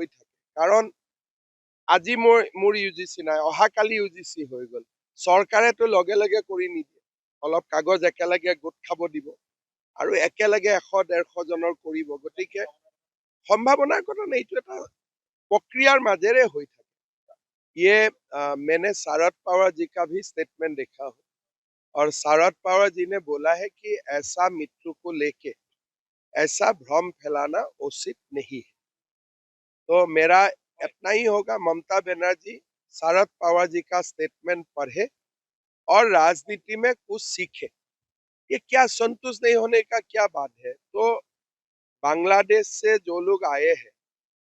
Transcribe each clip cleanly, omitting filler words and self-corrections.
হৈ থাকে। কাৰণ আজি মোৰ ইউজিচি নাই, অহাকালি ইউজিচি হৈ গ'ল। চৰকাৰেতো লগে লগে কৰি নিদিয়ে, অলপ কাগজ একেলগে গোট খাব দিব আৰু একেলগে 100-150 জনৰ কৰিব। গতিকে সম্ভাৱনাৰ কথা নাই, এইটো এটা প্ৰক্ৰিয়াৰ মাজেৰে হৈ থাকে। ये मैंने शरद पवार जी का भी स्टेटमेंट देखा हो और शरद पवार जी ने बोला है कि ऐसा मृत्यु को लेके ऐसा भ्रम फैलाना उचित नहीं है। तो मेरा इतना ही होगा, ममता बनर्जी शरद पवार जी का स्टेटमेंट पढ़े और राजनीति में कुछ सीखे। ये क्या संतुष्ट नहीं होने का क्या बात है? तो बांग्लादेश से जो लोग आए हैं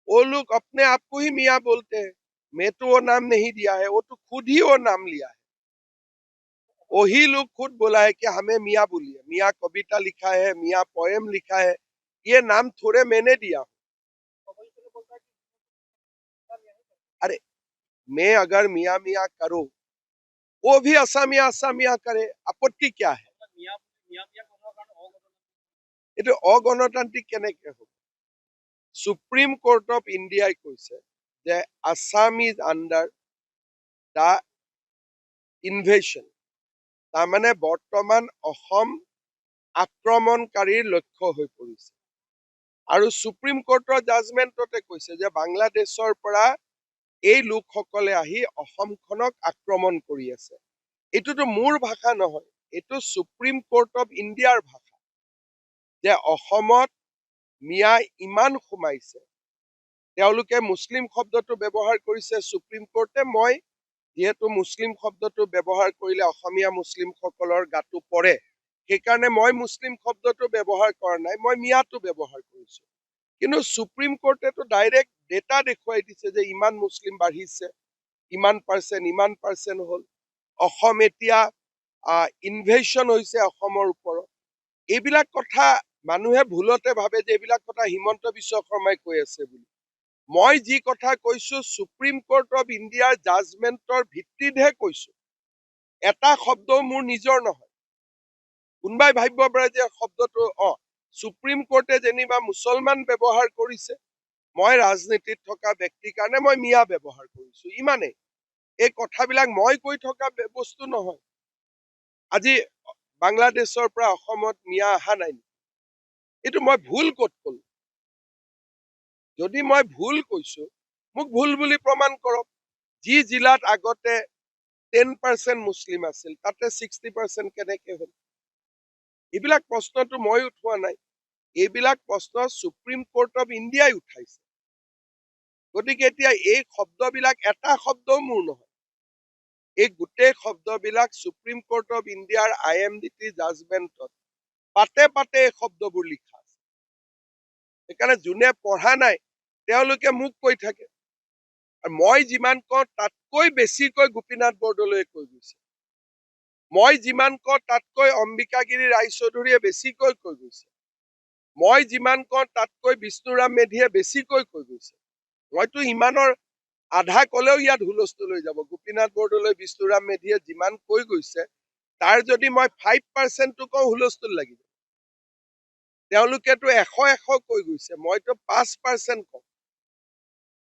वो लोग अपने आप को ही मियाँ बोलते हैं। मैं तो वो नाम नहीं दिया है, वो तो खुद ही वो नाम लिया है। वही लोग खुद बोला है कि हमें मियाँ बोलिए। मियाँ कविता लिखा है, मियाँ पोएम लिखा है, ये नाम थोड़े मैंने दिया। अरे मैं अगर मियाँ मियाँ करूं, वो भी असमिया असमिया करे, आपत्ति क्या है? ये अगणतांत्रिक केनेके हो? सुप्रीम कोर्ट ऑफ इंडिया কৈছে যে Assam is under da invasion. তাৰমানে বৰ্তমান অসম আক্ৰমণকাৰীৰ লক্ষ্য হৈ পৰিছে। আৰু সুপ্ৰিম কোৰ্টৰ জাজমেণ্টতে কৈছে যে বাংলাদেশৰ পৰা এই লোকসকলে আহি অসমখনক আক্ৰমণ কৰি আছে। এইটোতো মোৰ ভাষা নহয়, এইটো সুপ্ৰিম কোৰ্ট অফ ইণ্ডিয়াৰ ভাষা। যে অসমত মিয়া ইমান সোমাইছে, তেওঁলোকে মুছলিম শব্দটো ব্যৱহাৰ কৰিছে সুপ্ৰিম কোৰ্টে। মই যেহেতু মুছলিম শব্দটো ব্যৱহাৰ কৰিলে অসমীয়া মুছলিমসকলৰ গাটো পৰে, সেইকাৰণে মই মুছলিম শব্দটো ব্যৱহাৰ কৰা নাই, মই মিয়াটো ব্যৱহাৰ কৰিছো। কিন্তু সুপ্ৰিম কোৰ্টেতো ডাইৰেক্ট ডেটা দেখুৱাই দিছে যে ইমান মুছলিম বাঢ়িছে, ইমান পাৰ্চেণ্ট হ'ল। অসম এতিয়া ইনভেশন হৈছে অসমৰ ওপৰত। এইবিলাক কথা মানুহে ভুলতে ভাবে যে এইবিলাক কথা হিমন্ত বিশ্ব শৰ্মাই কৈ আছে বুলি। মই যি কথা কৈছো সুপ্ৰিম কোৰ্ট অফ ইণ্ডিয়াৰ জাজমেণ্টৰ ভিত্তিতহে কৈছো। এটা শব্দও মোৰ নিজৰ নহয়। কোনোবাই ভাবিব পাৰে যে শব্দটো সুপ্ৰিম কোৰ্টে যেনিবা মুছলমান ব্যৱহাৰ কৰিছে, মই ৰাজনীতিত থকা ব্যক্তিৰ কাৰণে মই মিয়া ব্যৱহাৰ কৰিছো, ইমানেই। এই কথাবিলাক মই কৈ থকা বস্তু নহয়। আজি বাংলাদেশৰ পৰা অসমত মিয়া অহা নাই, এইটো মই ভুল ক'ত কলো? যদি মই ভুল কৈছো, মোক ভুল বুলি প্ৰমাণ কৰক। যি জিলাত আগতে 10% মুছলিম আছিল, তাতে 60% কেনেকে হ'ল? এইবিলাক প্ৰশ্নটো মই উঠোৱা নাই, এইবিলাক প্ৰশ্ন সুপ্ৰিম কোৰ্ট অফ ইণ্ডিয়াই উঠাইছে। গতিকে এতিয়া এই শব্দবিলাক এটা শব্দও মোৰ নহয়, এই গোটেই শব্দবিলাক সুপ্ৰিম কোৰ্ট অফ ইণ্ডিয়াৰ IMDT জাজমেণ্টত পাতে পাতে এই শব্দবোৰ লিখা আছে। সেইকাৰণে যোনে পঢ়া নাই তেওঁলোকে মোক কৈ থাকে। আৰু মই যিমান কওঁ তাতকৈ বেছিকৈ গোপীনাথ বৰদলৈয়ে কৈ গৈছে। মই যিমান কওঁ তাতকৈ অম্বিকাগিৰি ৰায়চৌধুৰীয়ে বেছিকৈ কৈ গৈছে। মই যিমান কওঁ তাতকৈ বিষ্ণুৰাম মেধিয়ে বেছিকৈ কৈ গৈছে। মইতো ইমানৰ আধা কলেও ইয়াত হুলস্থুল হৈ যাব। গোপীনাথ বৰদলৈ, বিষ্ণুৰাম মেধিয়ে যিমান কৈ গৈছে তাৰ যদি মই 5%টো কওঁ হুলস্থুল লাগিব। তেওঁলোকেতো 100 কৈ গৈছে, মইতো 5% কওঁ।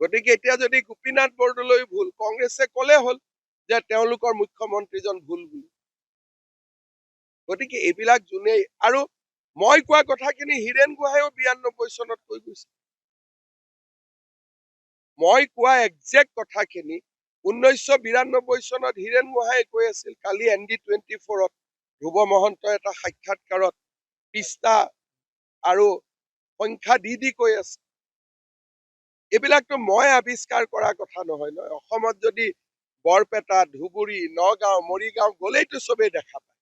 গতিকে এতিয়া যদি গোপীনাথ বৰদলৈ ভুল, কংগ্ৰেছে কলে হ'ল যে তেওঁলোকৰ মুখ্যমন্ত্ৰীজন ভুল বুলি। গতিকে এইবিলাক যোনে, আৰু মই কোৱা কথাখিনি হীৰেণ গোহাঁইও 92 চনত কৈ গৈছে। মই কোৱা একজেক্ট কথাখিনি 1992 চনত হীৰেণ গোহাঁইয়ে কৈ আছিল। কালি ND24ত ধ্ৰুৱ মহন্তই এটা সাক্ষাৎকাৰত পৃষ্ঠা আৰু সংখ্যা দি কৈ আছে। এইবিলাকতো মই আৱিষ্কাৰ কৰা কথা নহয় নহয়। অসমত যদি বৰপেটা, ধুবুৰী, নগাঁও, মৰিগাঁও গলেইতো চবেই দেখা পায়।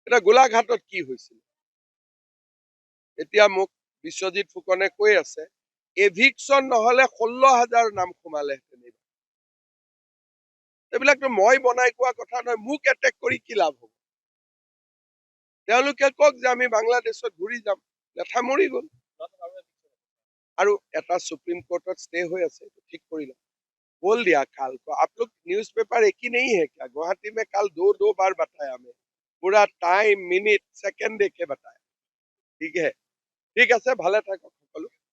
এতিয়া গোলাঘাটত কি হৈছিল? এতিয়া মোক বিশ্বজিৎ ফুকনে কৈ আছে এভিকচন নহলে 16,000 নাম সোমালেহেঁতেন। এইবিলাকতো মই বনাই কোৱা কথা নহয়। মোক এটেক কৰি কি লাভ হ'ব? তেওঁলোকে কওক যে আমি বাংলাদেশত ঘূৰি যাম, লেঠা মৰি গ'ল। আৰু এটা सुप्रीम कोर्ट स्टे हो ठीक कर लो, बोल दिया काल को। आप लोग न्यूज़पेपर एक ही नहीं है क्या? गुवाहाटी में कल दो बार बताया, हमें पूरा टाइम, मिनट, सेकंड देके बताया। ठीक है, ठीक है, भाले থাকক সকলো।